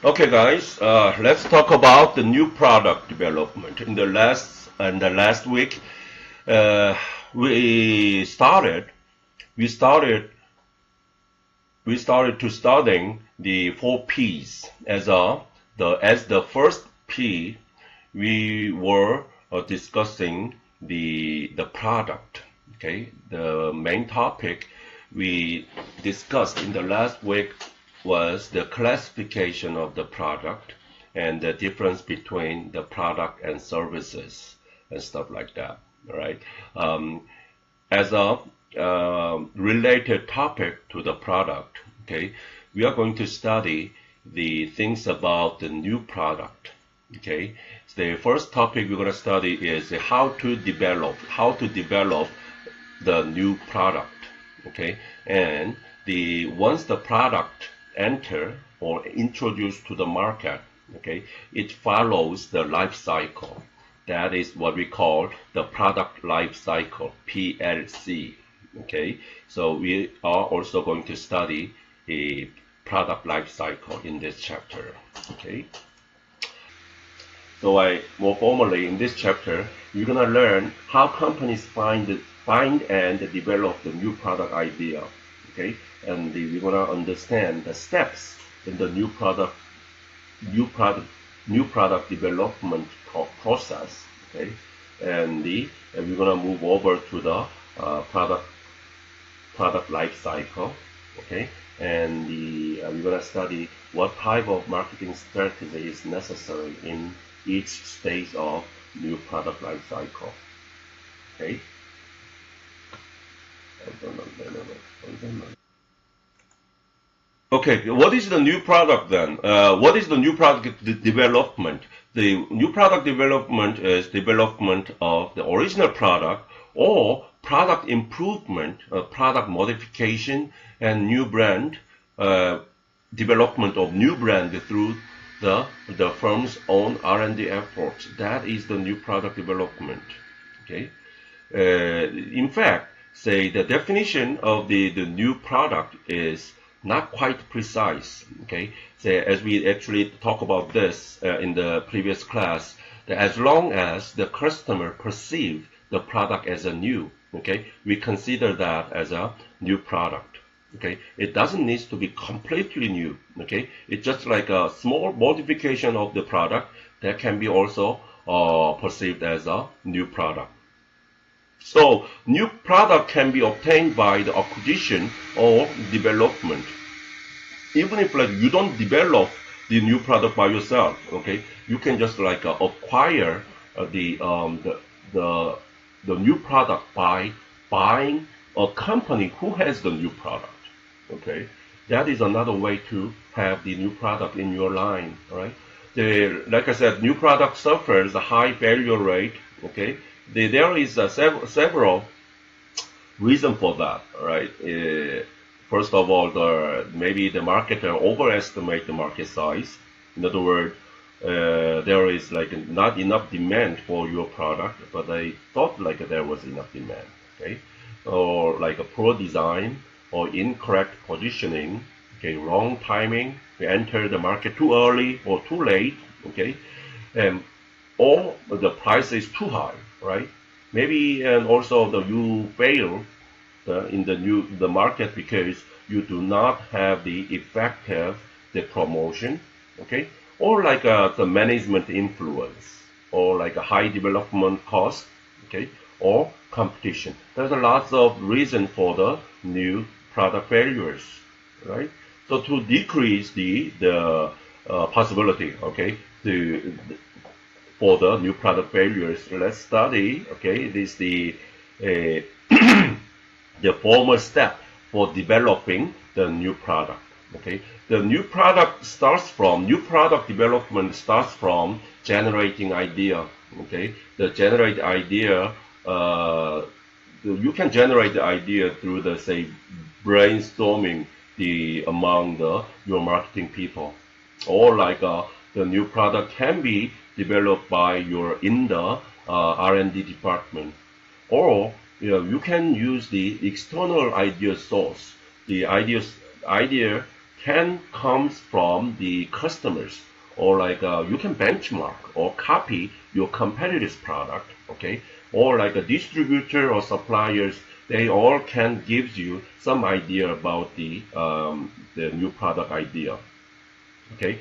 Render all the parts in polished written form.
Okay, guys, let's talk about the new product development. In the last week, uh, we started we started we started to studying the four P's as the first P. We were discussing the product. Okay, the main topic we discussed in the last week was the classification of the product and the difference between the product and services and stuff like that. All right. As a related topic to the product, okay, we are going to study the things about the new product. Okay, so the first topic we're going to study is how to develop the new product. Okay, and once the product enter or introduced to the market, okay, it follows the life cycle. That is what we call the product life cycle, PLC. Okay, so we are also going to study a product life cycle in this chapter. Okay, so more formally in this chapter, you're gonna learn how companies find and develop the new product idea. Okay, and we're gonna understand the steps in the new product new product development process. Okay, and we're gonna move over to the product life cycle. Okay, and we're gonna study what type of marketing strategy is necessary in each stage of new product life cycle. Okay. Okay, what is the new product then? What is the new product development? The new product development is development of the original product or product improvement, product modification, and new brand development of new brand through the firm's own R&D efforts. That is the new product development. Okay. In fact, say the definition of the new product is not quite precise. Okay, so as we actually talk about this in the previous class, that as long as the customer perceive the product as a new, okay, we consider that as a new product. Okay, it doesn't need to be completely new. Okay, it's just like a small modification of the product that can be also perceived as a new product. So new product can be obtained by the acquisition or development. Even if like you don't develop the new product by yourself, okay, you can just like acquire the new product by buying a company who has the new product. Okay, that is another way to have the new product in your line, right? Like I said, new product suffers a high failure rate. Okay, there is several reasons for that, right? First of all, maybe the marketer overestimate the market size. In other words, there is like not enough demand for your product, but they thought like there was enough demand. Okay, or like a poor design or incorrect positioning. Okay, wrong timing. We enter the market too early or too late. Okay, and or the price is too high, right? Maybe and also you fail in the market because you do not have the effective the promotion, okay, or like the management influence, or like a high development cost, okay, or competition. There's a lots of reason for the new product failures, right? So to decrease the possibility, okay, for the new product failures, let's study, okay, this uh, the formal step for developing the new product. Okay, the new product development starts from generating idea. Okay, the generate idea. You can generate the idea through the say brainstorming among your marketing people, or like the new product can be developed by your in the R&D department, or you can use the external idea source. The idea can comes from the customers, or like you can benchmark or copy your competitor's product, okay, or like a distributor or suppliers, they all can give you some idea about the new product idea, okay.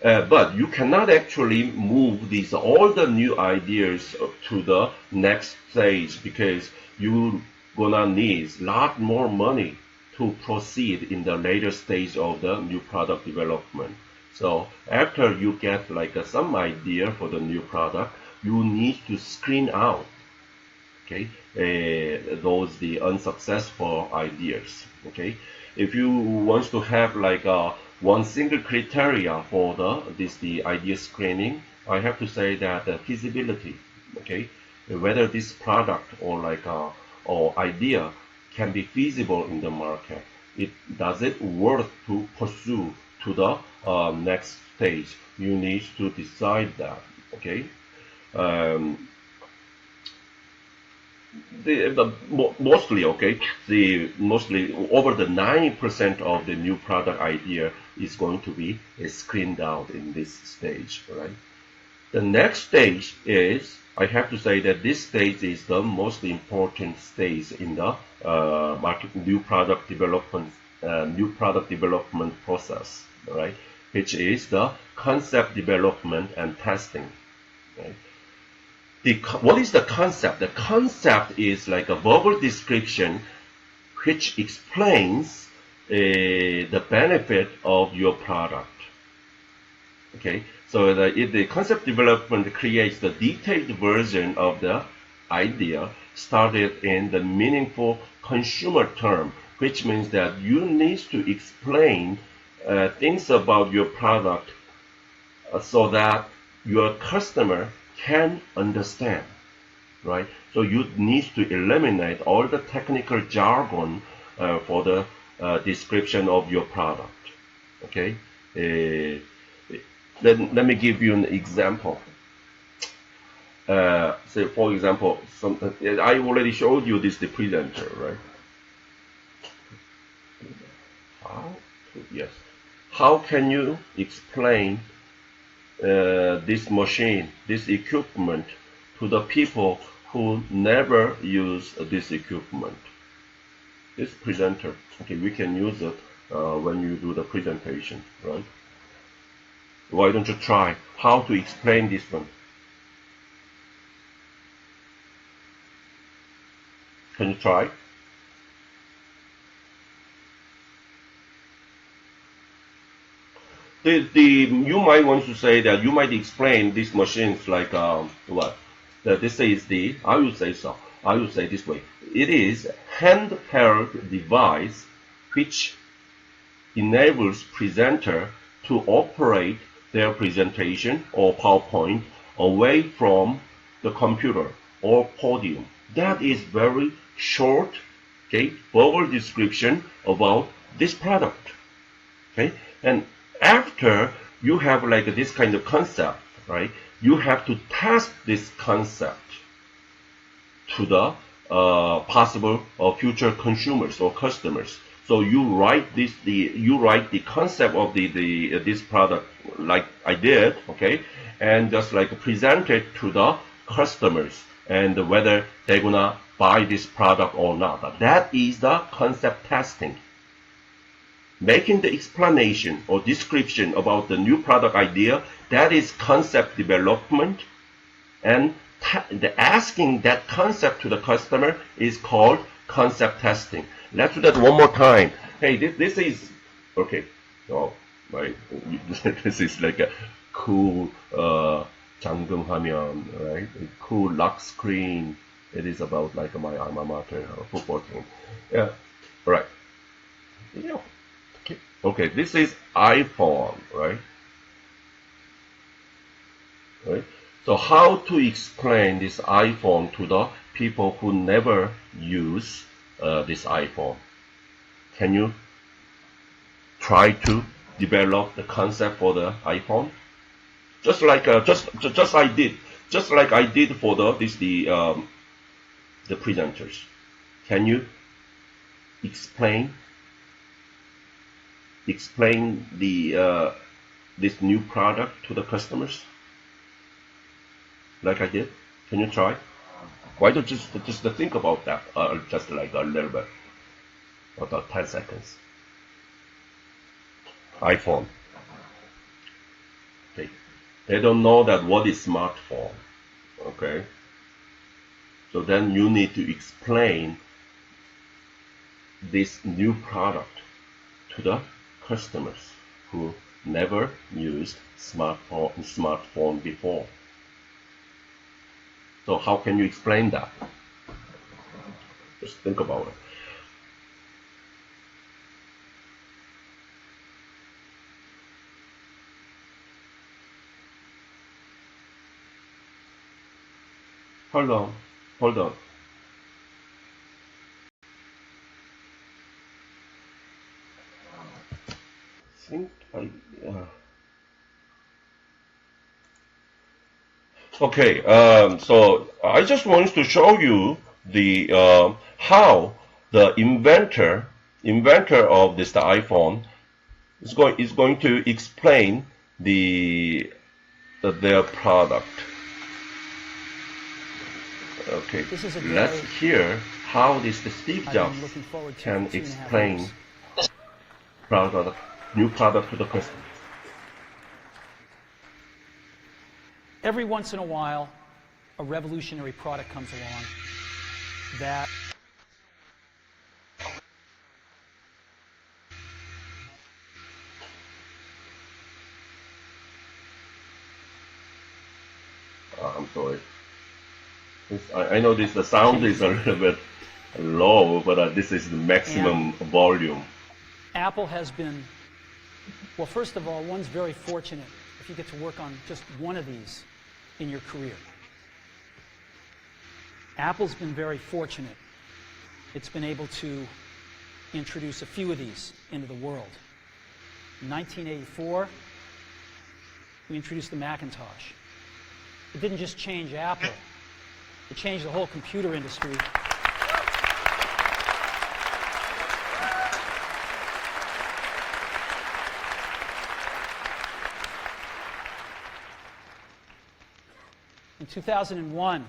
But you cannot actually move these all the new ideas to the next stage, because you gonna need a lot more money to proceed in the later stage of the new product development. So after you get like some idea for the new product, you need to screen out, okay, those the unsuccessful ideas, okay. If you want to have like one single criteria for the idea screening, I have to say that the feasibility, okay, whether this product or like or idea can be feasible in the market. Does it worth to pursue to the next stage? You need to decide that, okay. Um, mostly, okay, the mostly over the 90% of the new product idea is going to be screened out in this stage, right? The next stage is, I have to say that this stage is the most important stage in the new product development process, right? Which is the concept development and testing, right? What is the concept? The concept is like a verbal description which explains the benefit of your product. Okay, so the concept development creates the detailed version of the idea started in the meaningful consumer term, which means that you need to explain things about your product so that your customer can understand, right? So you need to eliminate all the technical jargon for the description of your product, okay? Let me give you an example. Say for example, I already showed you the presenter, right? Yes. How can you explain this machine, this equipment to the people who never use this equipment? This presenter, okay, we can use it when you do the presentation, right? Why don't you try how to explain this one? Can you try? You might want to say that you might explain these machines like what? That this is the, I would say so. I would say this way. It is handheld device which enables presenter to operate their presentation or PowerPoint away from the computer or podium. That is very short, okay, verbal description about this product, okay. And after you have like this kind of concept, right, you have to test this concept to the possible future consumers or customers. So you write the concept of this product like I did, okay, and just like present it to the customers and whether they're gonna buy this product or not. That is the concept testing. Making the explanation or description about the new product idea, that is concept development, and asking that concept to the customer is called concept testing. Let's do that one more time. Hey, this is okay. Oh, right. This is like a cool 잠금 화면, right? A cool lock screen. It is about like my alma mater football team. Yeah, right. Yeah. Okay, this is iPhone, right? Right. So how to explain this iPhone to the people who never use this iPhone? Can you try to develop the concept for the iPhone? Just like just like I did for the presenters. Can you explain explain this new product to the customers? Like I did? Can you try? Why don't you just think about that, just like a little bit, about 10 seconds. iPhone. Okay. They don't know that what is smartphone. Okay. So then you need to explain this new product to the customers who never used smartphone before. So how can you explain that? Just think about it. Hold on. Okay, so I just want to show you the how the inventor of the iPhone is going to explain their product. Okay, let's hear how the Steve Jobs can explain new product to the customer. Every once in a while, a revolutionary product comes along that I'm sorry. I know the sound is a little bit low, but this is the maximum volume. Apple has been, well, first of all, one's very fortunate if you get to work on just one of these in your career. Apple's been very fortunate. It's been able to introduce a few of these into the world. In 1984, we introduced the Macintosh. It didn't just change Apple, it changed the whole computer industry. In 2001,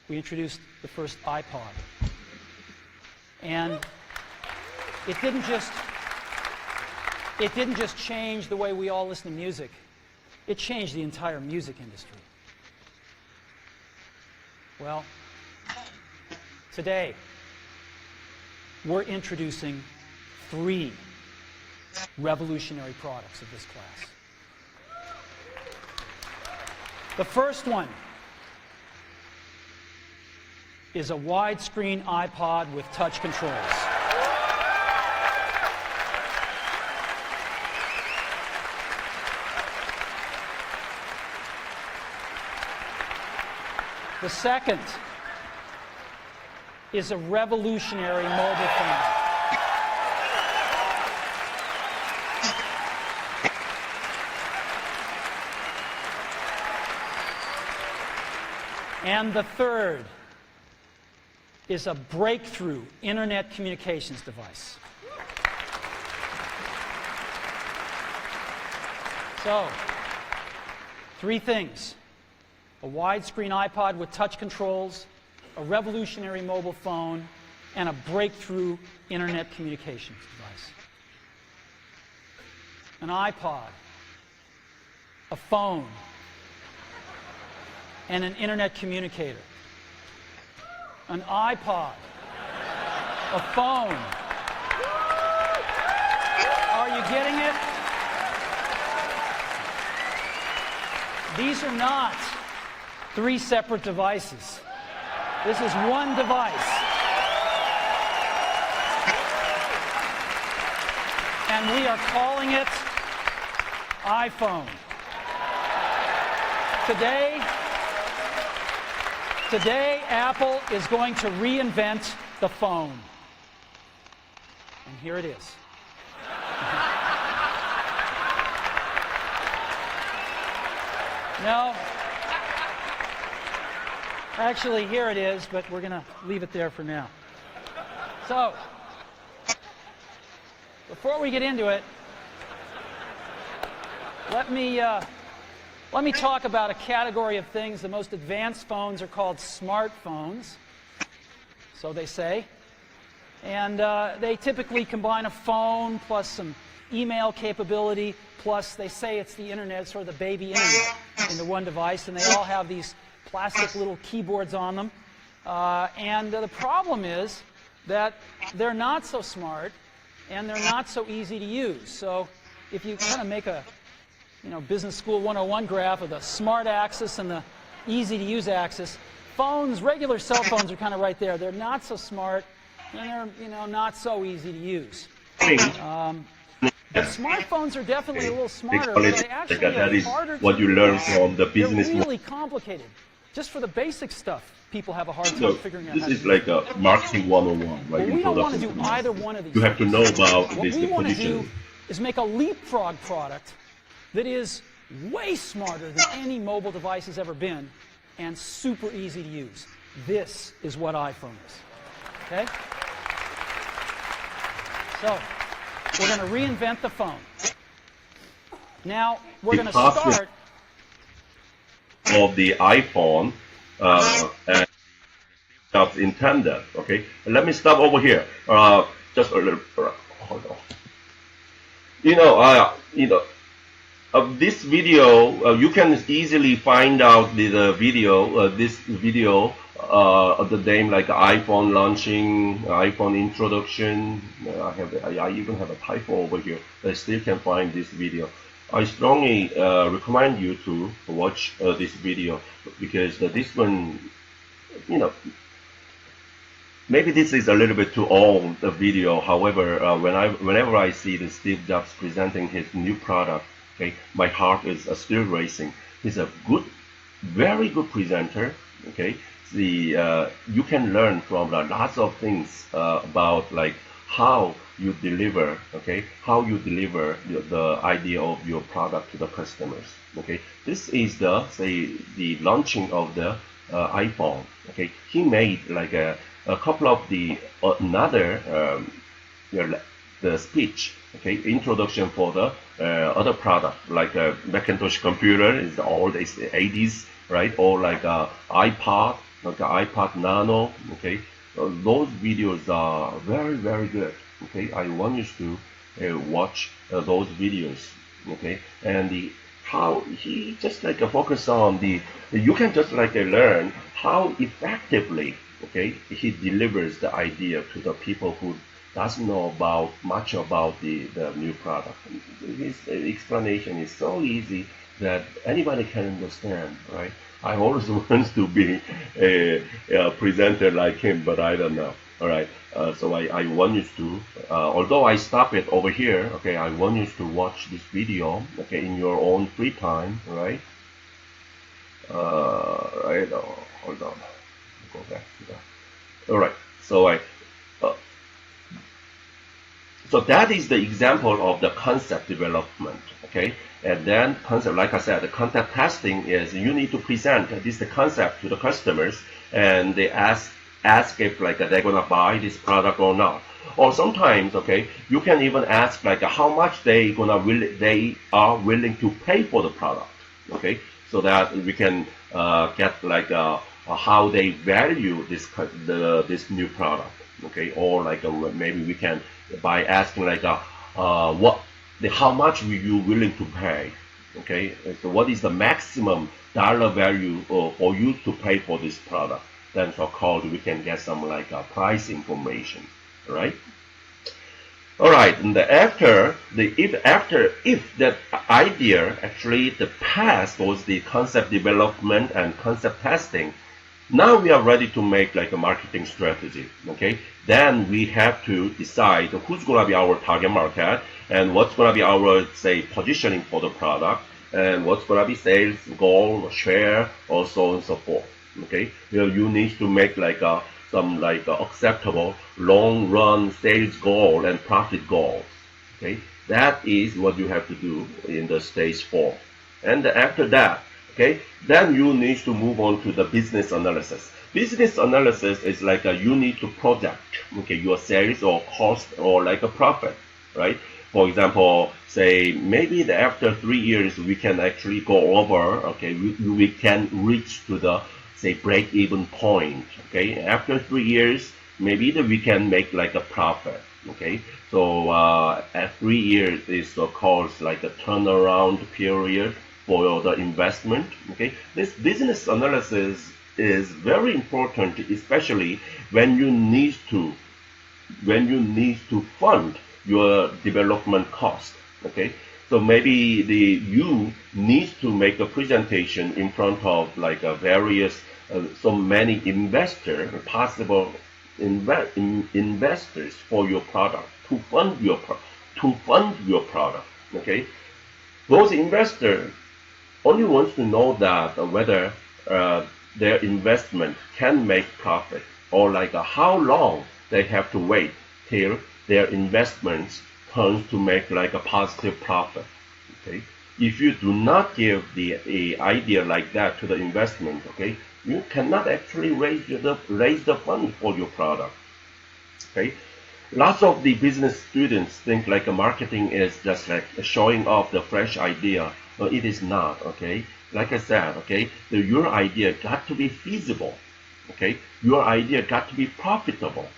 we introduced the first iPod. And it didn't just change the way we all listen to music. It changed the entire music industry. Well, today, we're introducing 3 revolutionary products of this class. The first one is a widescreen iPod with touch controls. The second is a revolutionary mobile phone. And the third is a breakthrough internet communications device. So, 3 things. A widescreen iPod with touch controls, a revolutionary mobile phone, and a breakthrough internet communications device. An iPod, a phone, and an internet communicator. An iPod, a phone. Are you getting it? These are not 3 separate devices. This is one device. And we are calling it iPhone. Today, Apple is going to reinvent the phone. And here it is. No. Actually, here it is, but we're going to leave it there for now. So, before we get into it, let me talk about a category of things. The most advanced phones are called smartphones, so they say. And they typically combine a phone plus some email capability, plus they say it's the internet, sort of the baby internet, into one device, and they all have these plastic little keyboards on them. And the problem is that they're not so smart, and they're not so easy to use. So if you kind of make a Business School 101 graph of the smart axis and the easy to use axis, phones, regular cell phones are kind of right there. They're not so smart, and they're not so easy to use. But smartphones are definitely a little smarter, but they actually are harder what to you learn use. from the business. They're really complicated. Just for the basic stuff, people have a hard time figuring out how to do. This is like a marketing 101, right? Well, we don't want to do either one of these. You have to know about what this we want to position. do is make a leapfrog product that is way smarter than any mobile device has ever been and super easy to use. This is what iPhone is. Okay? So, we're going to reinvent the phone. Now, we're going to start of the iPhone and that's intended. Okay, let me stop over here. Just a little. Hold on. This video you can easily find out the video. This video of the name like iPhone launching, iPhone introduction. I even have a typo over here. I still can find this video. I strongly recommend you to watch this video because this one, maybe this is a little bit too old, the video. However, whenever I see the Steve Jobs presenting his new product, okay, my heart is still racing. He's a very good presenter. Okay, you can learn from lots of things about like how you deliver, okay, how you deliver the idea of your product to the customers. Okay, this is the launching of the iPhone. Okay, he made like a couple of the the speech. Okay, introduction for the other product like a Macintosh computer is all the 80s, right? Or like a iPod, like an iPod Nano. Okay, those videos are very good. Okay, I want you to watch those videos. Okay, and how he just like focus on you can just like learn how effectively, okay, he delivers the idea to the people who doesn't know much about the new product. His explanation is so easy that anybody can understand, right? I always want to be a presenter like him, but I don't know. All right, so I want you to, although I stop it over here, okay, I want you to watch this video, okay, in your own free time, right? Right, hold on, go back to that. All right, so that is the example of the concept development, okay? And then concept, like I said, the concept testing is you need to present the concept to the customers, and they ask if like they're gonna buy this product or not. Or sometimes, okay, you can even ask like how much they are willing to pay for the product, okay? So that we can get like how they value this new product, okay? Or like maybe we can by asking like how much were you willing to pay, okay? So what is the maximum dollar value for you to pay for this product? Then so called we can get some like price information, right? All right, and if that idea actually the past was the concept development and concept testing, now we are ready to make like a marketing strategy, okay? Then we have to decide who's gonna be our target market and what's gonna be our, say, positioning for the product and what's gonna be sales goal or share or so on and so forth, okay? You need to make like some like acceptable long-run sales goal and profit goals, okay? That is what you have to do in the stage 4. And after that, okay, then you need to move on to the business analysis. Business analysis is like you need to project, okay, your sales or cost or like a profit. right? For example, say maybe after 3 years we can actually go over, okay, we can reach to the say break-even point, okay. After 3 years, maybe that we can make like a profit, okay. So at 3 years is called like a turnaround period for the investment, okay. This business analysis is very important, especially when you need to fund your development cost, okay. So maybe you need to make a presentation in front of like a various so many possible investors for your product to fund your product, okay. Those investors only wants to know that whether their investment can make profit, or like how long they have to wait till their investments turns to make like a positive profit. Okay, if you do not give a idea like that to the investment, okay, you cannot actually raise the fund for your product. Okay, lots of the business students think like a marketing is just like showing off the fresh idea. No, it is not. Okay, like I said, okay, your idea got to be feasible. Okay, your idea got to be profitable.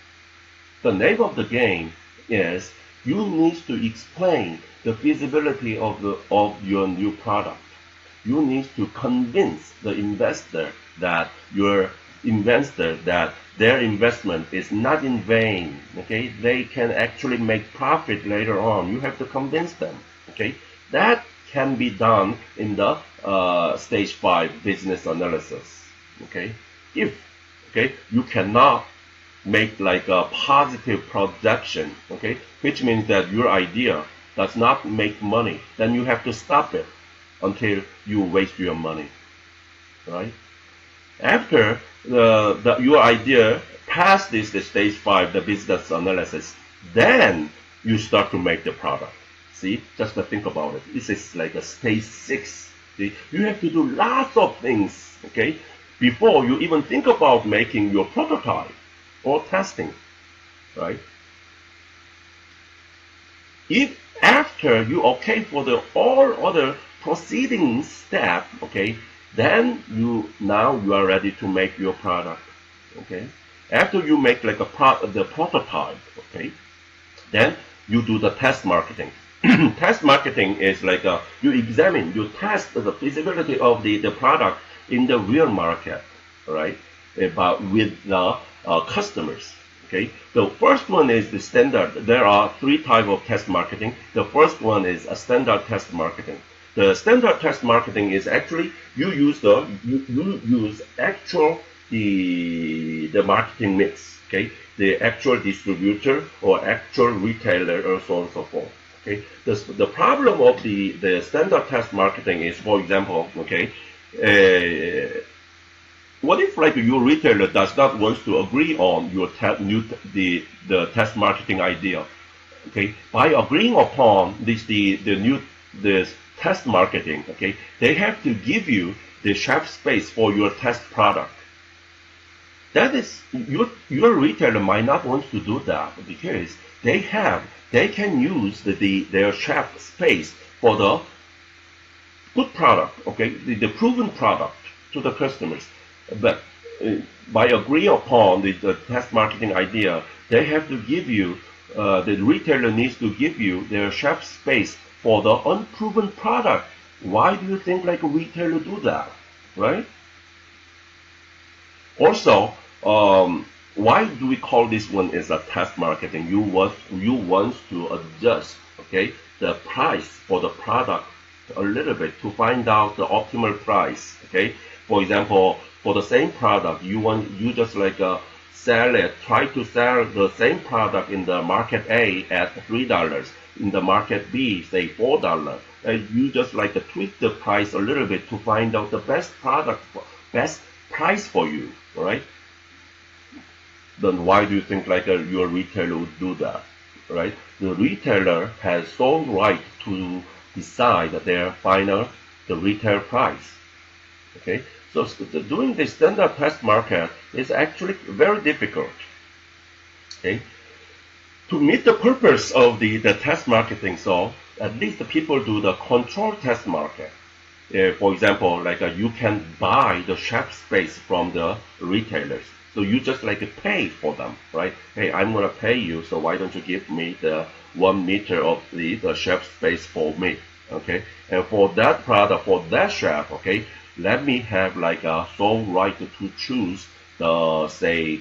The name of the game is you need to explain the feasibility of your new product. You need to convince the investor that their investment is not in vain. Okay, they can actually make profit later on. You have to convince them. Okay, that can be done in the stage 5 business analysis. Okay, if you cannot make like a positive projection, okay, which means that your idea does not make money, then you have to stop it until you waste your money, right? After your idea passes the stage 5, the business analysis, then you start to make the product. See, just to think about it. This is like a stage 6. See, you have to do lots of things, okay, before you even think about making your prototype or testing, right? If after you okay for the all other proceeding step, okay, then you are ready to make your product, okay. After you make like the prototype, okay, then you do the test marketing. Test marketing is like you test the feasibility of the product in the real market, right? But with the customers. Okay, the first one is the standard. There are 3 types of test marketing. The first one is a standard test marketing. The standard test marketing is actually you use actual the marketing mix. Okay, the actual distributor or actual retailer or so on and so forth. Okay, the problem of the standard test marketing is, for example, okay. What if like your retailer does not want to agree on your the test marketing idea? Okay, by agreeing upon this test marketing, okay, they have to give you the shelf space for your test product. That is your retailer might not want to do that because they can use their shelf space for the good product, okay, the proven product to the customers. But by agreeing upon the test marketing idea, they have to give you, the retailer needs to give you their shelf space for the unproven product. Why do you think like a retailer do that, right? Also, why do we call this one as a test marketing? You want to adjust, okay, the price for the product a little bit to find out the optimal price, okay. For example, for the same product, you just like try to sell the same product in the market A at $3, in the market B, say $4. You just like tweak the price a little bit to find out the best price for you, all right? Then why do you think like your retailer would do that, right? The retailer has sole right to decide their the retail price, okay? So doing the standard test market is actually very difficult. Okay. to meet the purpose of the test marketing, so at least the people do the control test market. For example, like you can buy the shelf space from the retailers. So you just like pay for them, right? Hey, I'm gonna pay you, so why don't you give me the 1 meter of the shelf space for me, okay? And for that product, for that shelf, okay, let me have like a sole right to choose the, say,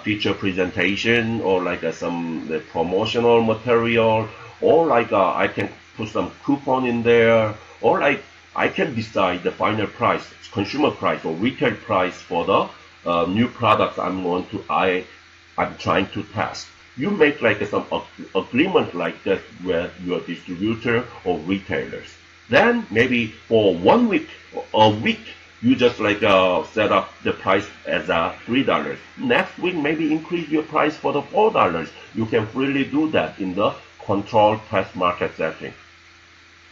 feature presentation, or like some the promotional material, or like I can put some coupon in there, or like I can decide the final price, consumer price or retail price for the new products I'm trying to test. You make like some agreement like that with your distributor or retailers. Then maybe for 1 week, a week, you just like set up the price as $3. Next week, maybe increase your price for the $4. You can freely do that in the control test market setting.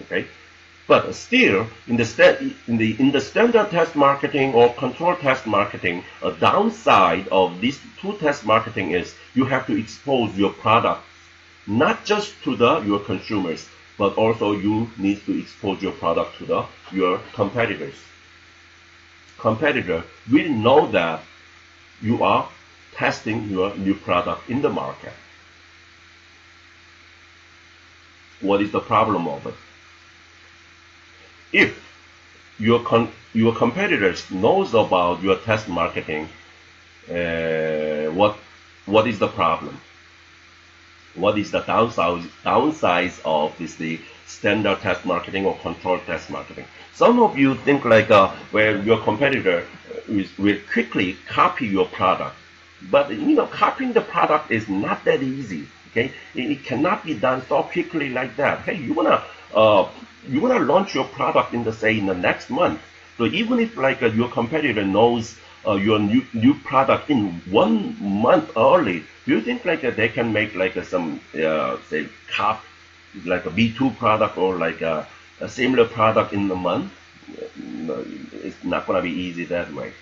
Okay, but still in the standard test marketing or control test marketing, a downside of these two test marketing is you have to expose your product not just to your consumers, but also you need to expose your product to your competitors. Competitor will know that you are testing your new product in the market. What is the problem of it? If your competitors knows about your test marketing, what is the problem? What is the downsides of the standard test marketing or control test marketing? Some of you think like where your competitor will quickly copy your product, but copying the product is not that easy. Okay, it cannot be done so quickly like that. Hey, you wanna launch your product in the next month. So even if like your competitor knows your new product in 1 month early, do you think like they can make like some say like a B2 product or like a similar product in a month? No, it's not gonna be easy that way.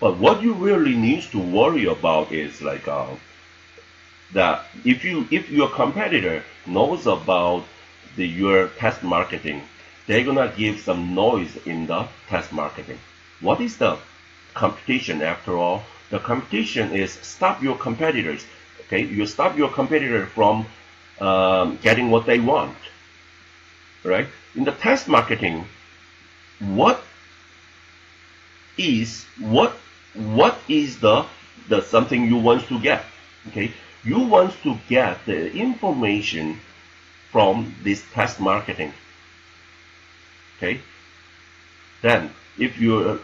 But what you really need to worry about is like that if your competitor knows about your test marketing, they're gonna give some noise in the test marketing. What is the competition after all? The competition is stop your competitors. Okay, you stop your competitor from getting what they want. Right? In the test marketing, what is the something you want to get? Okay, you want to get the information from this test marketing. Okay, then if you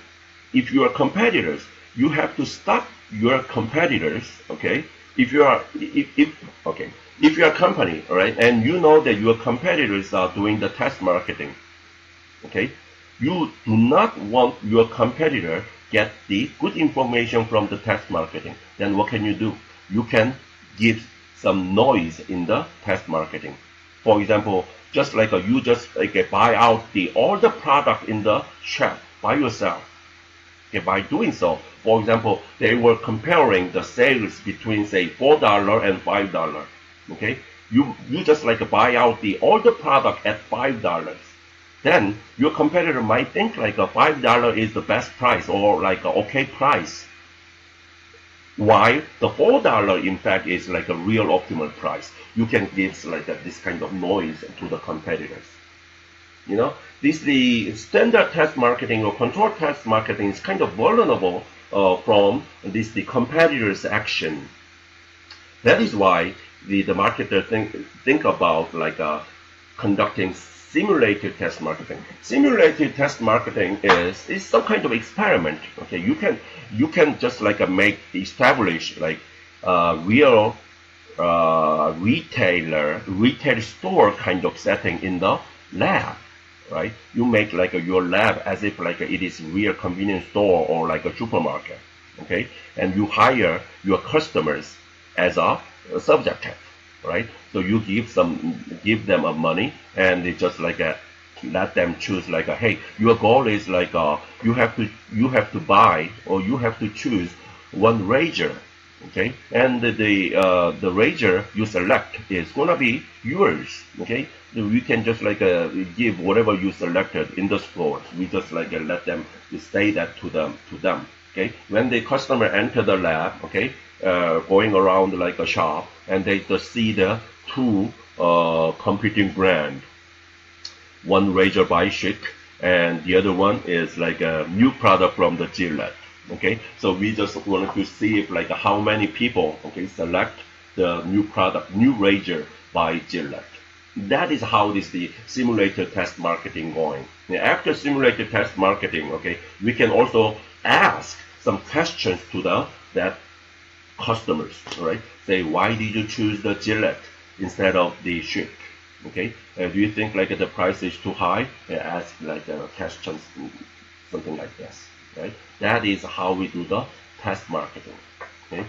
are competitors, you have to stop your competitors. Okay, if you are a company, all right, and you know that your competitors are doing the test marketing, okay, you do not want your competitor get the good information from the test marketing. Then what can you do? You can give some noise in the test marketing. For example, just like you just like buy out all the product in the shelf by yourself. Okay, by doing so, for example, they were comparing the sales between say $4 and $5. Okay, you just like buy out all the product at $5. Then your competitor might think like a $5 is the best price or like an okay price. While the $4 in fact is like a real optimal price. You can give like this kind of noise to the competitors. The standard test marketing or control test marketing is kind of vulnerable from the competitors' action. That is why the marketer think about like conducting simulated test marketing. Simulated test marketing is some kind of experiment. Okay, you can just like establish like real retail store kind of setting in the lab, right? You make like your lab as if like it is real convenience store or like a supermarket, okay? And you hire your customers as a subjective, right? So you give them a money, and they just like let them choose like hey, your goal is like you have to buy or you have to choose one razor, Okay, and the razor you select is gonna be yours. Okay, we can just like give whatever you selected in the stores. We just like let them say that to them. Okay, when the customer enter the lab, okay, going around like a shop, and they just see the two competing brand. One razor by Schick, and the other one is like a new product from the Gillette. Okay, so we just wanted to see if like how many people okay select the new product, new razor by Gillette. That is how is the simulated test marketing going. Now, after simulated test marketing, okay, we can also ask some questions to that customers, right? Say, why did you choose the Gillette instead of the Schick? Okay, do you think like the price is too high? Ask like questions, something like this, right? That is how we do the test marketing. Okay.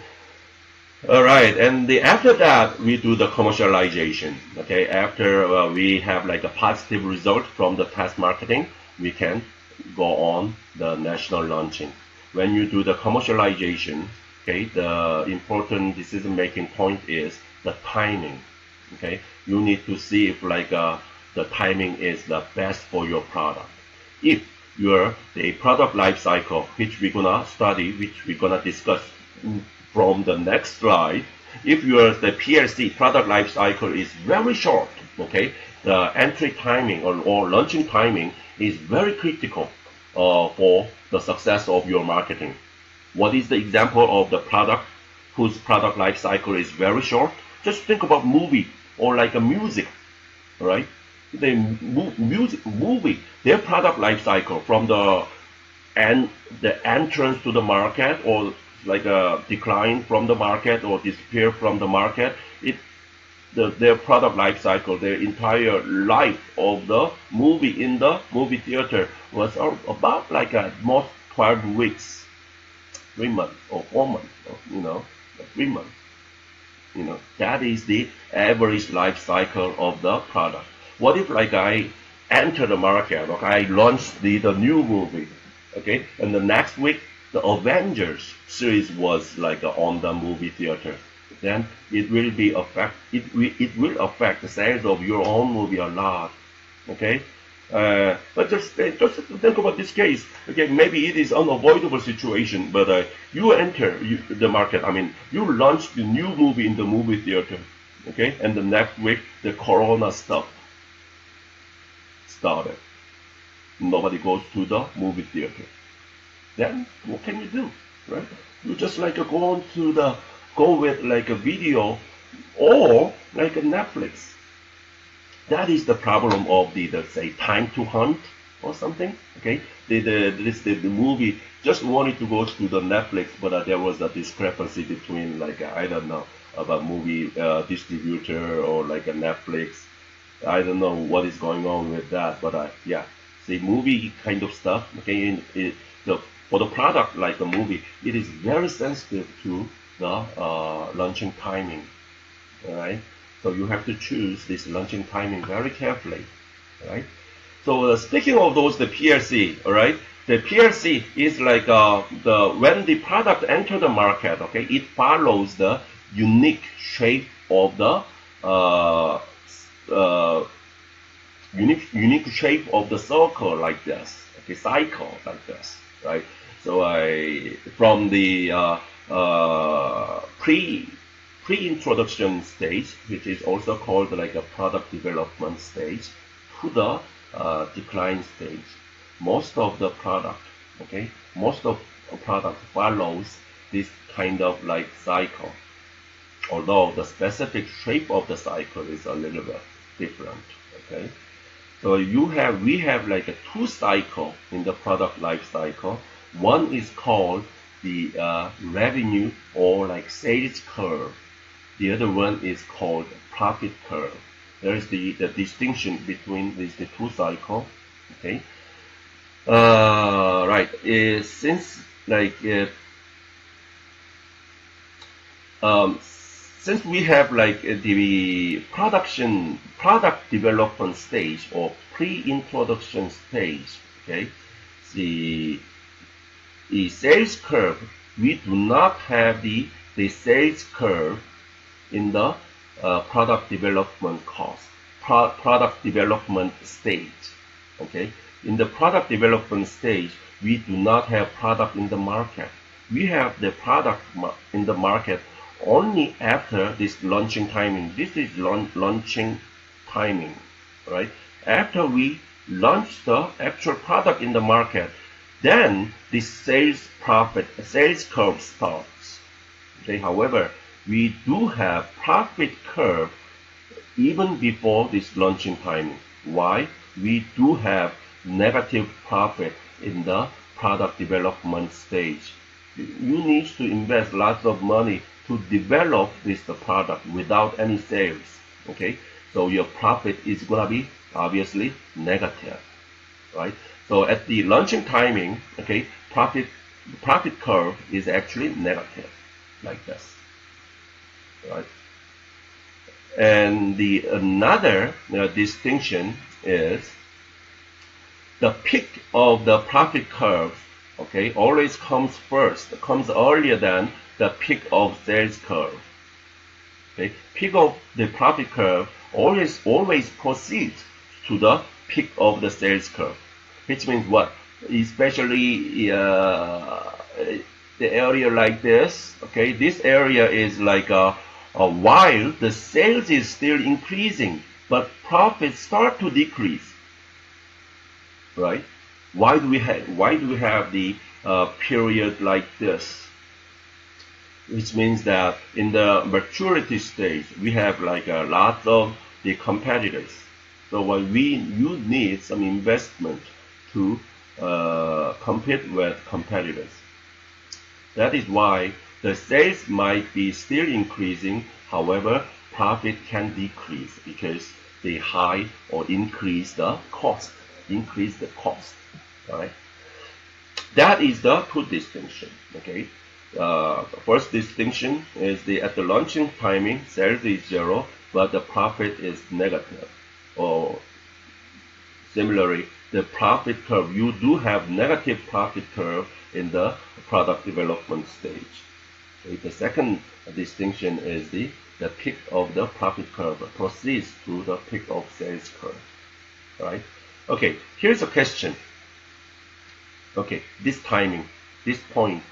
All right, and after that we do the commercialization. Okay, after we have like a positive result from the test marketing, we can go on the national launching. When you do the commercialization, okay, the important decision-making point is the timing. Okay, you need to see if like the timing is the best for your product. If the product life cycle, which we're gonna study, which we're gonna discuss from the next slide, if the PLC product life cycle is very short, okay, the entry timing or launching timing is very critical for the success of your marketing. What is the example of the product whose product life cycle is very short? Just think about movie or like a music, right? The movie, their product life cycle from the entrance to the market or like a decline from the market or disappear from the market, their product life cycle, their entire life of the movie in the movie theater was about like at most 12 weeks, 3 months or 4 months, 3 months. That is the average life cycle of the product. What if like I enter the market, okay, I launch the new movie, okay, and the next week the Avengers series was like on the movie theater, then it will will affect the sales of your own movie a lot, okay. But just think about this case. Okay, maybe it is unavoidable situation, but you enter the market. I mean, you launch the new movie in the movie theater, okay, and the next week the Corona stuff started. Nobody goes to the movie theater. Then what can you do, right? You just like go with like a video or like a Netflix. That is the problem of the say time to hunt or something. Okay, the movie just wanted to go to the Netflix, but there was a discrepancy between like I don't know about movie distributor or like a Netflix. I don't know what is going on with that, but yeah, the movie kind of stuff. Okay, for the product like a movie, it is very sensitive to the launching timing. All right. So you have to choose this launching timing very carefully, right? So speaking of those, the PLC, all right? The PLC is like when the product enter the market, okay, it follows the unique shape of the unique shape of the circle like this, okay, cycle like this, right? So from the pre-introduction stage, which is also called like a product development stage, to the decline stage. Most of the product follows this kind of like cycle, although the specific shape of the cycle is a little bit different. Okay, so we have like a two cycle in the product life cycle. One is called the revenue or like sales curve. The other one is called profit curve. There is the distinction between these the two cycle. Okay. Right. Since we have like the product development stage or pre-introduction stage, okay, the sales curve, we do not have the the sales curve in the product development cost, product development stage. Okay, in the product development stage, we do not have product in the market. We have the product in the market only after this launching timing. This is launching timing, right? After we launch the actual product in the market, then the sales curve starts. Okay, however, we do have profit curve even before this launching timing. Why? We do have negative profit in the product development stage. You need to invest lots of money to develop this product without any sales. Okay, so your profit is gonna be obviously negative, right? So at the launching timing, okay, profit curve is actually negative, like this, right? And the another distinction is the peak of the profit curve, okay, always comes earlier than the peak of sales curve. Okay, peak of the profit curve always proceeds to the peak of the sales curve, which means what? Especially the area like this, okay, this area is like while the sales is still increasing, but profits start to decrease, right? Why do we have the period like this? Which means that in the maturity stage, we have like a lot of the competitors. So you need some investment to compete with competitors. That is why the sales might be still increasing, however, profit can decrease because they high or increase the cost. All right? That is the two distinction. Okay. First distinction is at the launching timing, sales is zero, but the profit is negative. Or similarly, the profit curve, you do have negative profit curve in the product development stage. Okay, the second distinction is the peak of the profit curve proceeds to the peak of sales curve. Right? Okay, here's a question. Okay, this timing, this point,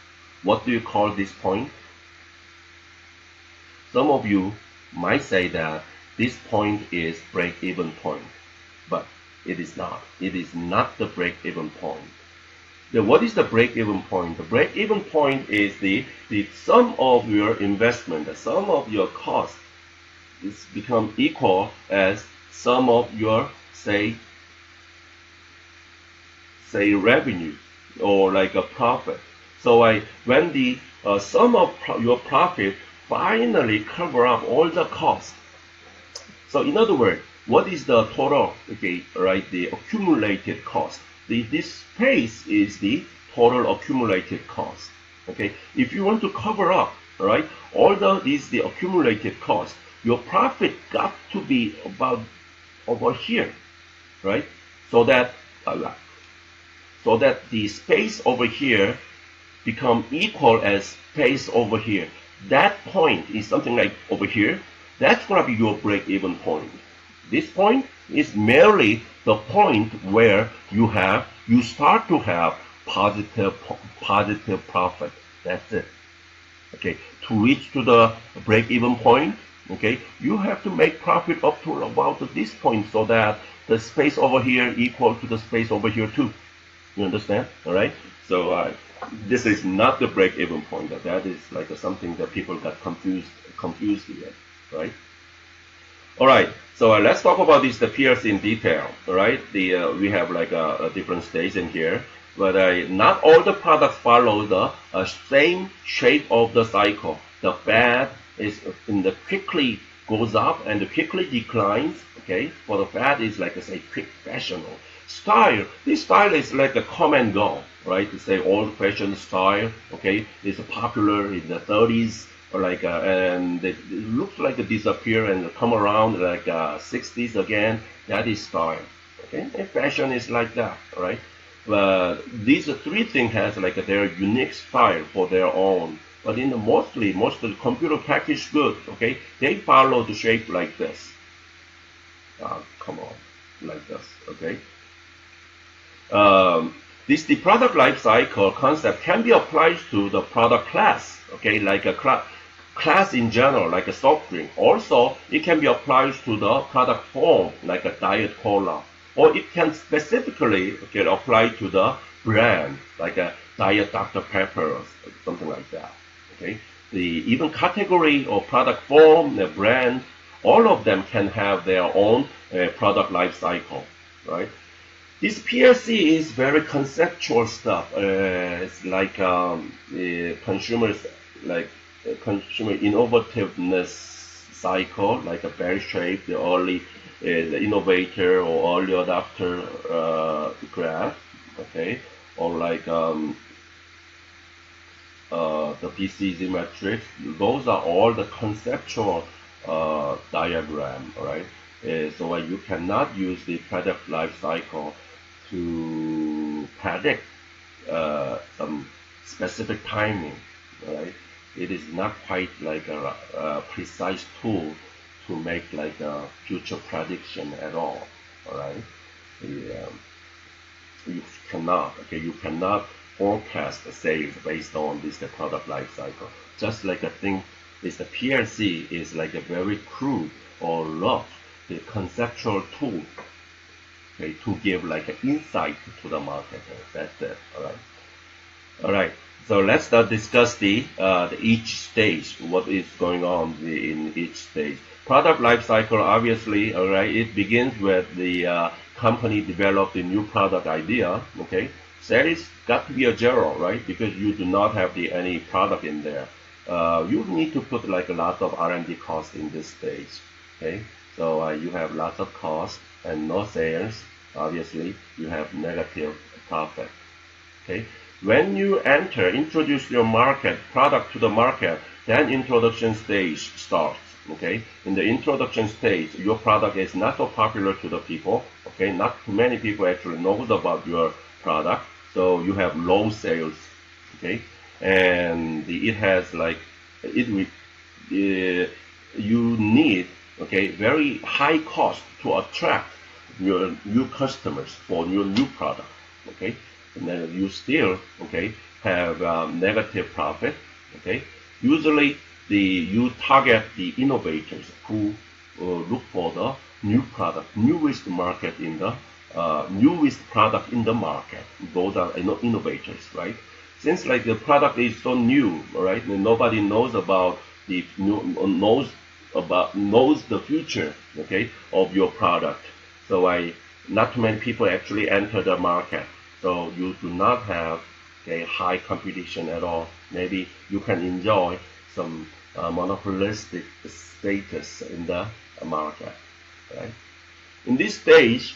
what do you call this point? Some of you might say that this point is break-even point, but it is not. It is not the break-even point. What is the break-even point? The break-even point is the sum of your investment, the sum of your cost is become equal as sum of your say revenue or like a profit. So when the sum of your profit finally cover up all the costs. So in other words, what is the total? Okay, right? The accumulated cost. This space is the total accumulated cost. Okay, if you want to cover up, right, all the accumulated cost, your profit got to be about over here, right? So that the space over here become equal as space over here. That point is something like over here. That's gonna be your break-even point. This point is merely the point where you start to have positive profit. That's it. Okay, to reach to the break-even point, okay, you have to make profit up to about this point so that the space over here equal to the space over here too. You understand? All right. So this is not the break-even point. That is like something that people got confused with, right? All right. So let's talk about the PLC in detail. All right. We have like a different stage in here, but not all the products follow the same shape of the cycle. The fad is quickly goes up and quickly declines. Okay. For the fad is like say quick fashion. Style. This style is like a come and go, right? To say old-fashioned style. Okay, it's popular in the 30s. Or like and it looks like it disappear and come around like 60s again. That is style. Okay, and fashion is like that, right? But these three things has like their unique style for their own. But in the most of the computer packaged goods, okay, they follow the shape like this. Come on, like this, okay. The product life cycle concept can be applied to the product class, okay, like a class in general, like a soft drink. Also, it can be applied to the product form, like a diet cola, or it can specifically apply to the brand, like a diet Dr. Pepper or something like that. Okay, the even category or product form, the brand, all of them can have their own product life cycle, right? This PLC is very conceptual stuff. It's like consumers, like consumer innovativeness cycle, like a bell shape, the early, the innovator or early adopter graph, okay, or like the PCZ matrix. Those are all the conceptual diagram, right? So you cannot use the product life cycle to predict some specific timing, right? It is not quite like a precise tool to make like a future prediction at all, right? You cannot, okay, you cannot forecast the sales based on this product life cycle. Just like a thing, is the PLC is like a very crude or rough, the conceptual tool, okay, to give like an insight to the market. That's it. All right. All right. So let's discuss the each stage, what is going on in each stage. Product life cycle, obviously, all right. It begins with the company developed a new product idea. Okay. Sales got to be a zero, right? Because you do not have any product in there. You need to put like a lot of R&D cost in this stage. Okay. So you have lots of cost and no sales. Obviously, you have negative profit. Okay. When you introduce your product to the market, then introduction stage starts. Okay. In the introduction stage, your product is not so popular to the people. Okay. Not too many people actually knows about your product. So you have low sales. Okay. And it has like you need, okay, very high cost to attract your new customers for your new product, okay, and then you still, okay, have negative profit, okay. Usually you target the innovators who look for the newest product in the market. Those are innovators, right? Since like the product is so new, right? Nobody knows about knows the future, okay, of your product. So not too many people actually enter the market. So you do not have a high competition at all. Maybe you can enjoy some monopolistic status in the market, right? In this stage,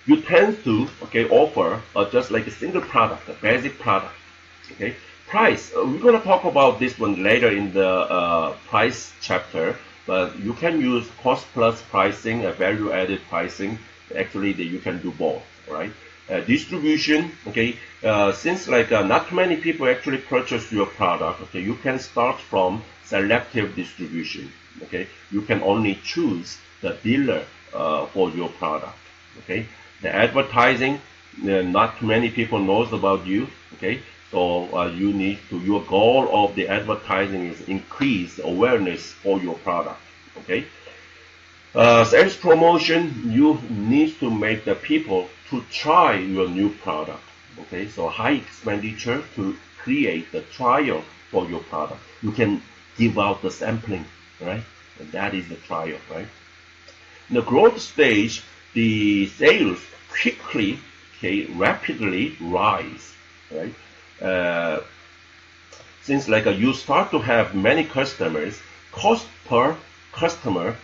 you tend to, okay, offer just like a single product, a basic product, okay. Price, we're going to talk about this one later in the price chapter, but you can use cost plus pricing, value added pricing. Actually, you can do both, right? Distribution, okay, since like not many people actually purchase your product, okay, you can start from selective distribution, okay. You can only choose the dealer for your product, okay. The advertising, not many people knows about you, okay. So your goal of the advertising is increase awareness for your product, okay. Sales promotion, you need to make the people to try your new product, okay. So high expenditure to create the trial for your product. You can give out the sampling, right? And that is the trial, right? In the growth stage, the sales quickly, okay, rapidly rise, right? Since like you start to have many customers, cost per customer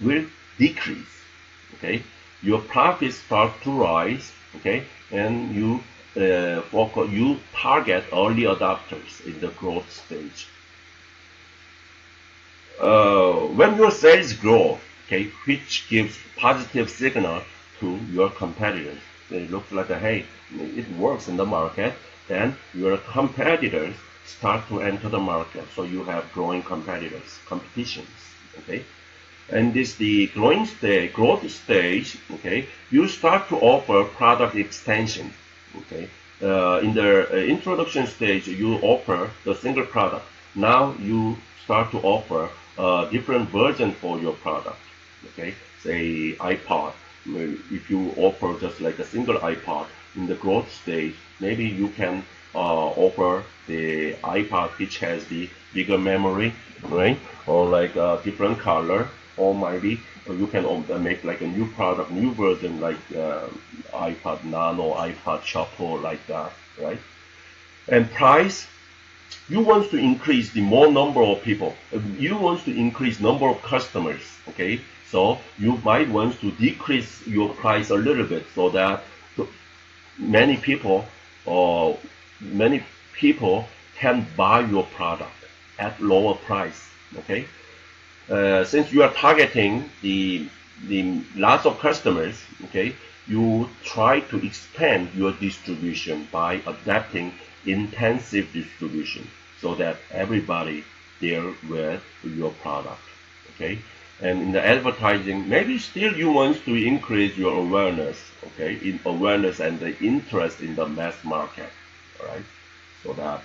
will decrease, okay. Your profits start to rise, okay, and you target early adopters in the growth stage. When your sales grow, okay, which gives positive signal to your competitors. It looks like hey, it works in the market. then your competitors start to enter the market. So you have growing competitors, competitions. Okay, and this the growth stage. Okay, you start to offer product extension. Okay, in the introduction stage, you offer the single product. Now you start to offer a different version for your product. Okay, say iPod. If you offer just like a single iPod in the growth stage, maybe you can offer the iPod which has the bigger memory, right? Or like a different color, or maybe you can make like a new product, new version like iPod Nano, iPod Shuffle, like that, right? And price, you want to increase the more number of people. You want to increase number of customers, okay? So you might want to decrease your price a little bit so that many people can buy your product at lower price, okay? Since you are targeting the lots of customers, okay, you try to expand your distribution by adapting intensive distribution so that everybody there with your product, okay? And in the advertising, maybe still you want to increase your awareness, okay, in awareness and the interest in the mass market, all right, so that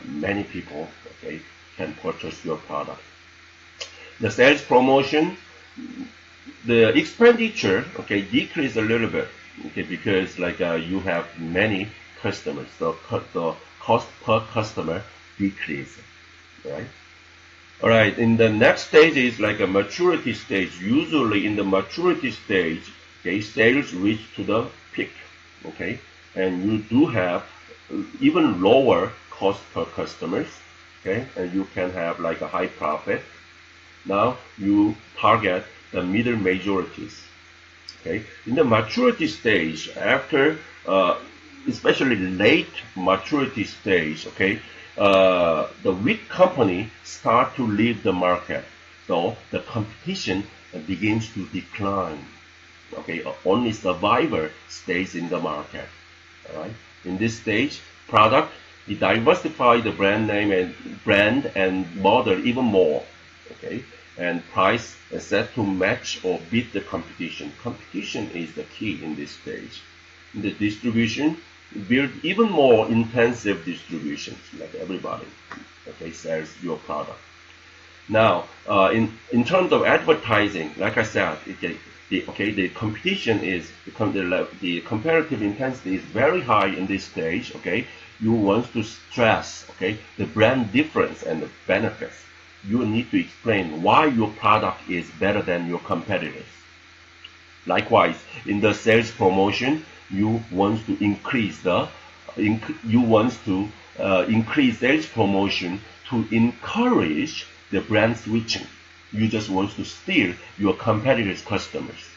many people, okay, can purchase your product. The sales promotion, the expenditure, okay, decrease a little bit, okay, because like you have many customers, so the cost per customer decrease, right? All right, in the next stage is like a maturity stage. Usually in the maturity stage, okay, sales reach to the peak, okay, and you do have even lower cost per customers, okay, and you can have like a high profit. Now you target the middle majorities, okay. In the maturity stage, after especially late maturity stage, okay, the weak company start to leave the market, so the competition begins to decline. Okay, only survivor stays in the market. All right. In this stage, product, we diversify the brand and model even more. Okay, and price is set to match or beat the competition. Competition is the key in this stage. In the distribution, build even more intensive distributions, like everybody, okay, sells your product. Now, in terms of advertising, like I said, the competition is the comparative intensity is very high in this stage. Okay, you want to stress, okay, the brand difference and the benefits. You need to explain why your product is better than your competitors. Likewise, in the sales promotion, you want to increase sales promotion to encourage the brand switching. You just want to steal your competitors' customers.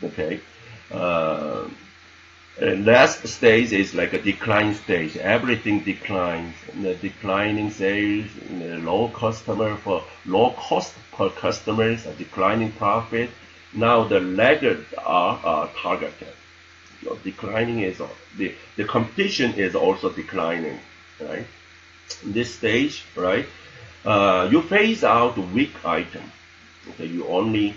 Okay. Last stage is like a decline stage. Everything declines. The declining sales, low cost per customers, a declining profit. Now the laggards are targeted. Declining is the competition is also declining, right? In this stage, right, you phase out the weak item. Okay, you only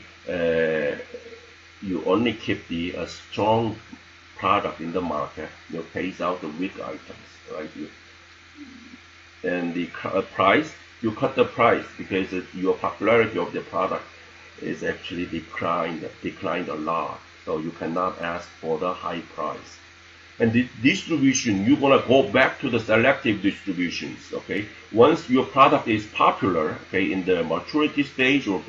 keep the strong product in the market. You phase out the weak items, right? And the price, you cut the price because your popularity of the product is actually declined a lot. So you cannot ask for the high price. And the distribution, you want to go back to the selective distributions, okay? Once your product is popular, okay, in the maturity stage or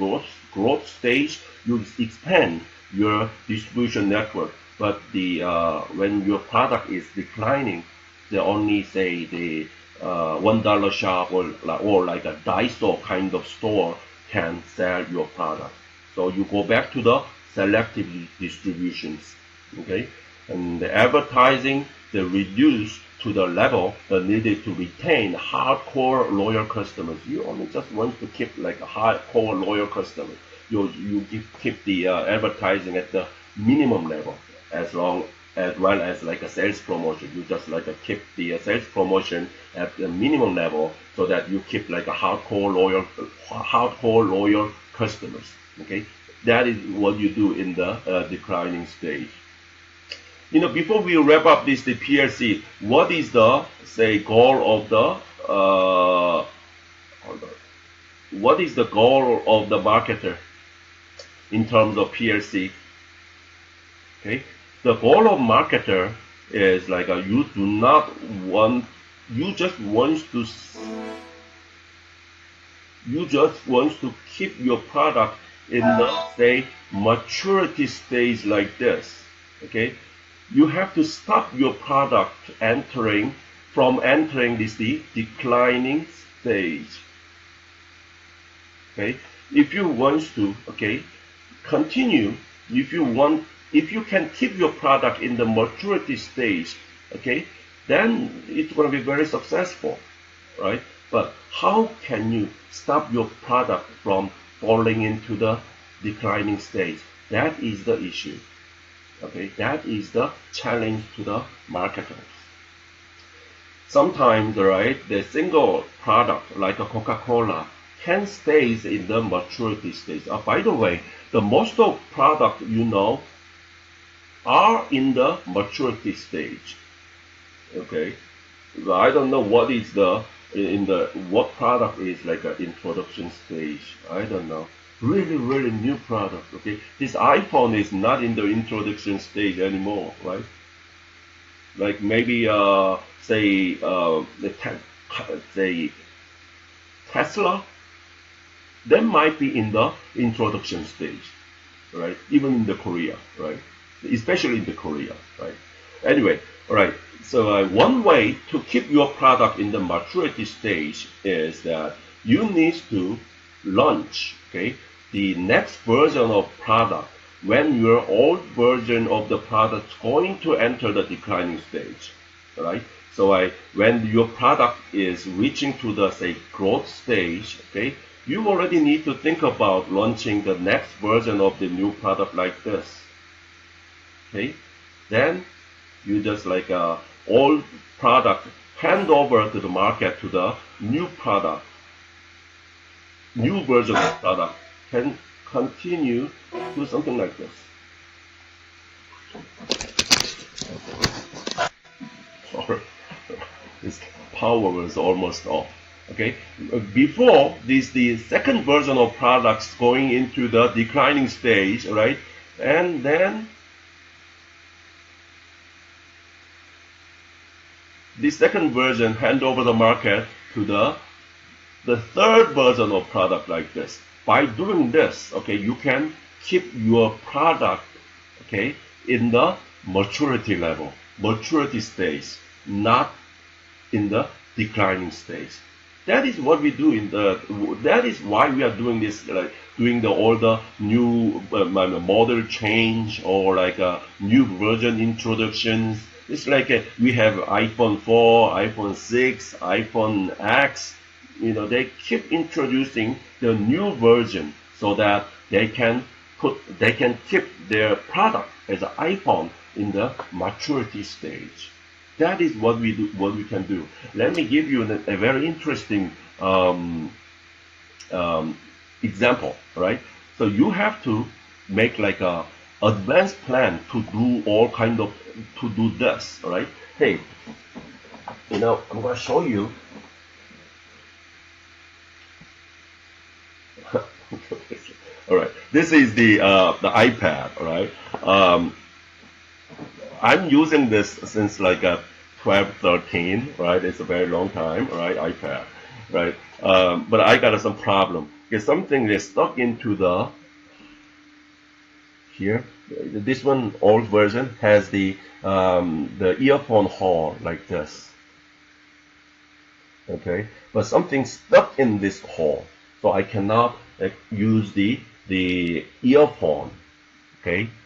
growth stage, you expand your distribution network. But when your product is declining, they only say the $1 shop or like a Daiso kind of store can sell your product. So you go back to the selective distributions, okay? And the advertising, they reduce to the level that needed to retain hardcore loyal customers. You only just want to keep like a hardcore loyal customer. You keep the advertising at the minimum level as long as well as like a sales promotion. You just like keep the sales promotion at the minimum level so that you keep like a hardcore loyal customers. Okay, that is what you do in the declining stage. Before we wrap up the PLC, what is the goal of the what is the goal of the marketer in terms of PLC? Okay, the goal of marketer is like you just want to keep your product in the maturity stage like this. Okay, you have to stop your product entering this declining stage. Okay, if you want to continue, if you can keep your product in the maturity stage, okay, then it's going to be very successful, right? But how can you stop your product from falling into the declining stage? That is the issue. Okay, that is the challenge to the marketers. Sometimes, right, the single product like a Coca-Cola can stay in the maturity stage. By the way, the most of product are in the maturity stage. Okay, I don't know what is what product is like an introduction stage. I don't know. Really new product. Okay, this iPhone is not in the introduction stage anymore, right? Like maybe Tesla, that might be in the introduction stage, right? Even in the Korea, right? Especially in the Korea, right? Anyway, all right. So one way to keep your product in the maturity stage is that you need to launch, the next version of product when your old version of the product is going to enter the declining stage, right? So when your product is reaching to the growth stage, you already need to think about launching the next version of the new product like this. Okay, then you just like old product hand over to the market to the new product, new version of product can continue to do something like this. Sorry, this power was almost off. Okay, before the second version of products going into the declining stage, right? And then the second version hand over the market to the third version of product like this. By doing this, you can keep your product, in the maturity level, maturity stage, not in the declining stage. That is what we do that is why we are doing this, like doing all the new model change or like new version introductions. It's like we have iPhone 4, iPhone 6, iPhone X. They keep introducing the new version so that they can keep their product as an iPhone in the maturity stage. That is what we do. What we can do. Let me give you a very interesting example. Right. So you have to make like a advanced plan to do to do this. Right. Hey, I'm going to show you. All right. This is the iPad. All right. I'm using this since like 12, 13, right? It's a very long time, right? iPad, right? But I got some problem. Because something is stuck into here. This one, old version, has the earphone hole like this. Okay, but something stuck in this hole, so I cannot use the earphone,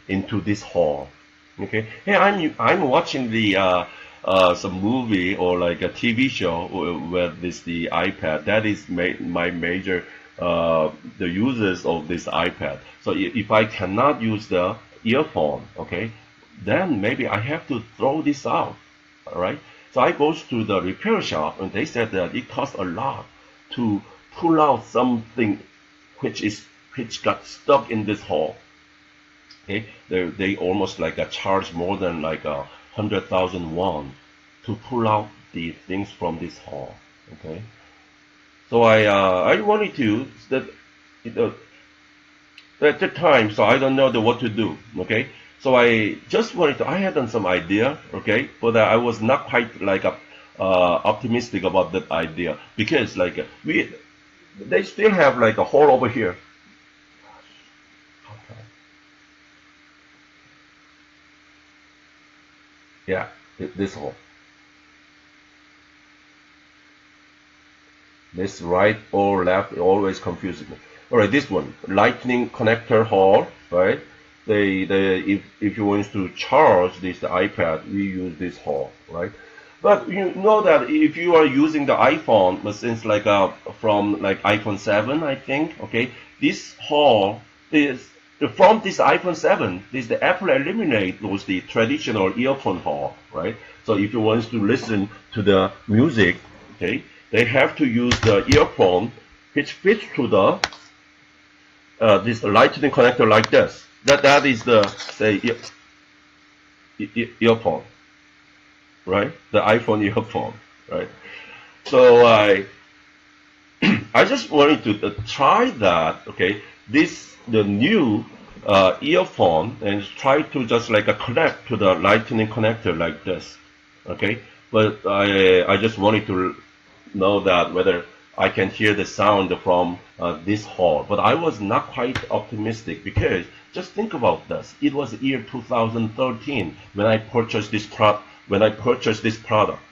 into this hole. Okay, hey, I'm watching some movie or like a TV show with the iPad. That is my major the uses of this iPad. So if I cannot use the earphone, then maybe I have to throw this out. All right. So I goes to the repair shop, and they said that it costs a lot to pull out something which got stuck in this hole. Okay, they almost like charge more than like 100,000 won to pull out the things from this hole. Okay, so I wanted to that at the time, so I don't know what to do. Okay, so I just wanted to. I had done some idea. Okay, but I was not quite like optimistic about that idea because like they still have like a hole over here. Yeah, this hole. This right or left always confuses me. All right, this one, lightning connector hole, right? If you want to charge this iPad, we use this hole, right? But you know that if you are using the iPhone, since like from like iPhone 7, I think, okay, this hole is from this iPhone 7, the Apple eliminate those the traditional earphone hole, right? So if you want to listen to the music, okay, they have to use the earphone which fits to the this lightning connector like this. That is the say earphone, right? The iPhone earphone, right? So I just wanted to try that. Okay, the new earphone and try to just like connect to the lightning connector like this. Okay, but I just wanted to know that whether I can hear the sound from this hall. But I was not quite optimistic because just think about this. It was year 2013 when I purchased this product.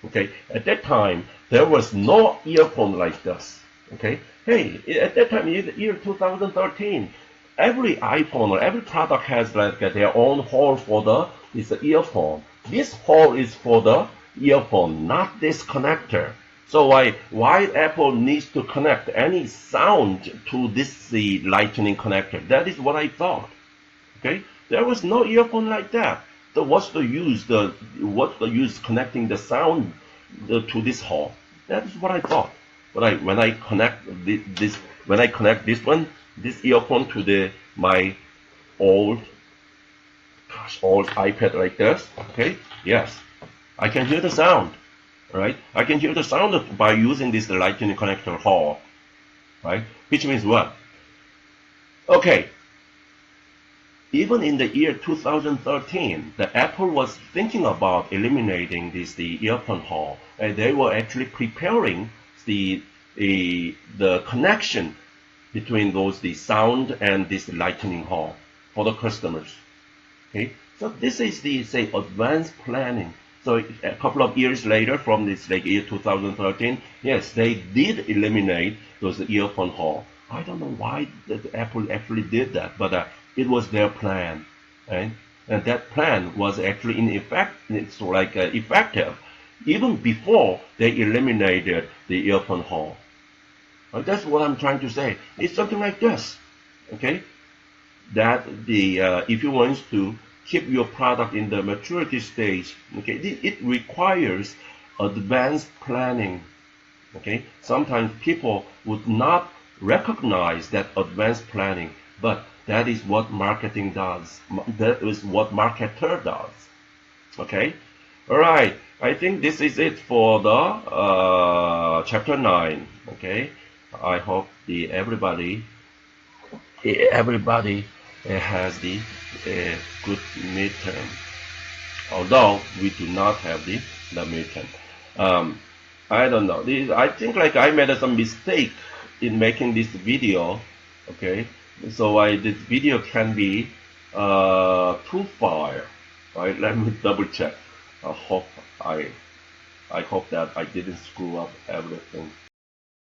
Okay, at that time there was no earphone like this. Okay, hey, at that time, year 2013, every iPhone or every product has like their own hole for this earphone. This hole is for the earphone, not this connector. So why Apple needs to connect any sound to this lightning connector? That is what I thought. Okay, there was no earphone like that. So what's the use connecting the sound to this hole? That is what I thought. But when I connect this earphone to my old iPad like this, okay, yes, I can hear the sound. Right? I can hear the sound by using this lightning connector hole, right? Which means what? Okay. Even in the year 2013, the Apple was thinking about eliminating the earphone hole, and they were actually preparing the connection between the sound and this lightning hole for the customers. Okay, so this is the advanced planning. So a couple of years later, from this year 2013, yes, they did eliminate those earphone hole. I don't know why Apple actually did that, but it was their plan, right? And that plan was actually in effect, it's like effective, even before they eliminated the earphone hole. That's what I'm trying to say. It's something like this, okay? That if you want to keep your product in the maturity stage, okay, it requires advanced planning. Okay, sometimes people would not recognize that advanced planning, but that is what marketing does. That is what marketer does. Okay, all right. I think this is it for the chapter 9. Okay, I hope everybody has the good midterm, although we do not have the midterm. I don't know. I think like I made some mistake in making this video. Okay, so this video can be too far. Right? Let me double check. I hope that I didn't screw up everything.